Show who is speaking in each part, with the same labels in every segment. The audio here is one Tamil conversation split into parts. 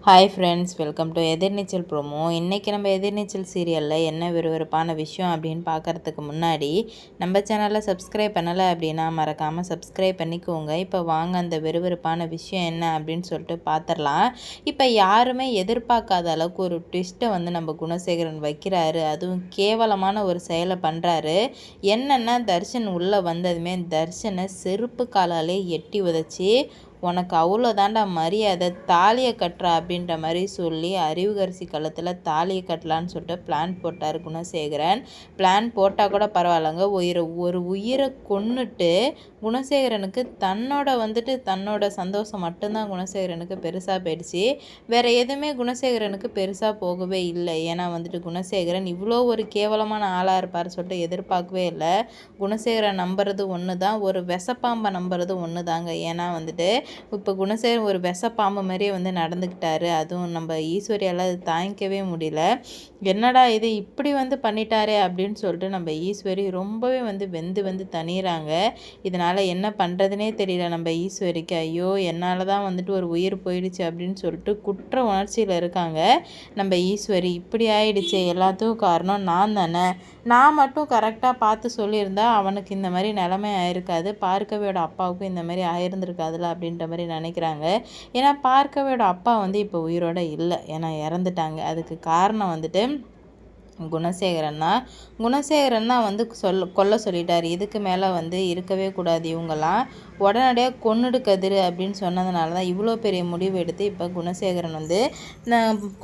Speaker 1: Hi friends, welcome to Ethirneechal promo. இன்றைக்கி நம்ம எதிர்நீச்சல் சீரியலில் என்ன விறுவிறுப்பான விஷயம் அப்படின்னு பார்க்குறதுக்கு முன்னாடி நம்ம சேனலை சப்ஸ்கிரைப் பண்ணலை அப்படின்னா மறக்காமல் சப்ஸ்கிரைப் பண்ணிக்கோங்க. இப்போ வாங்க அந்த விறுவிறுப்பான விஷயம் என்ன அப்படின்னு சொல்லிட்டு பார்த்துடலாம். இப்போ யாருமே எதிர்பார்க்காத அளவுக்கு ஒரு ட்விஸ்ட்டை நம்ம குணசேகரன் வைக்கிறாரு. அதுவும் கேவலமான ஒரு செயலை பண்ணுறாரு. என்னென்னா, தர்ஷன் உள்ளே வந்ததுமே தர்ஷனை செருப்பு காலாலே எட்டி உதச்சி, உனக்கு அவ்வளோதாண்டா மரியாதை, தாலியை கட்டுறா அப்படின்ற மாதிரி சொல்லி அறிவுகரசி கழுத்தில் தாலியை கட்டலான்னு சொல்லிட்டு பிளான் போட்டார் குணசேகரன். பிளான் போட்டால் கூட பரவாயில்லைங்க, ஒரு உயிரை கொன்னுட்டு குணசேகரனுக்கு தன்னோட சந்தோஷம் மட்டும்தான் குணசேகரனுக்கு பெருசாக போயிடுச்சு. வேறு எதுவுமே குணசேகரனுக்கு பெருசாக போகவே இல்லை. ஏன்னா குணசேகரன் இவ்வளோ ஒரு கேவலமான ஆளாக இருப்பார் சொல்லிட்டு எதிர்பார்க்கவே இல்லை. குணசேகரன் நம்புறது ஒன்று தான், ஒரு விஷப்பாம்பை நம்புறது ஒன்று தாங்க. ஏன்னா இப்போ குணசேகரன் ஒரு விஷப்பாம்பு மாதிரியே நடந்துக்கிட்டாரு. அதுவும் நம்ம ஈஸ்வரியால் அது தாங்கிக்கவே முடியல. என்னடா இது இப்படி பண்ணிட்டாரே அப்படின்னு சொல்லிட்டு நம்ம ஈஸ்வரி ரொம்பவே வெந்து தனிகிறாங்க. இதனால் என்ன பண்ணுறதுனே தெரியல நம்ம ஈஸ்வரிக்கு. ஐயோ, என்னால் தான் ஒரு உயிர் போயிடுச்சு அப்படின்னு சொல்லிட்டு குற்ற உணர்ச்சியில் இருக்காங்க நம்ம ஈஸ்வரி. இப்படி ஆயிடுச்சு, எல்லாத்துக்கும் காரணம் நான் தானே. நான் மட்டும் கரெக்டாக பார்த்து சொல்லியிருந்தா அவனுக்கு இந்த மாதிரி நிலைமை ஆயிருக்காது, பார்க்கவியோட அப்பாவுக்கும் இந்த மாதிரி ஆயிருந்திருக்காதுல அப்படின்ற மாதிரி நினைக்கிறாங்க. ஏன்னா பார்க்கவியோட அப்பா இப்போ உயிரோட இல்லை, ஏன்னா இறந்துட்டாங்க. அதுக்கு காரணம் குணசேகரன் தான் கொல்ல சொல்லிட்டார். இதுக்கு மேலே இருக்கவே கூடாது, இவங்கெல்லாம் உடனடியாக கொன்னுடு கதிர் அப்படின்னு சொன்னதுனால தான் இவ்வளோ பெரிய முடிவு எடுத்து இப்போ குணசேகரன்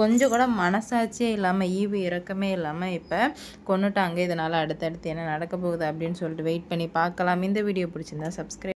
Speaker 1: கொஞ்சம் கூட மனசாட்சியே இல்லாமல், ஈவு இறக்கமே இல்லாமல் இப்போ கொன்னுட்டாங்க. இதனால் அடுத்தடுத்து என்ன நடக்க போகுது அப்படின்னு சொல்லிட்டு வெயிட் பண்ணி பார்க்கலாம். இந்த வீடியோ பிடிச்சிருந்தா சப்ஸ்கிரைப்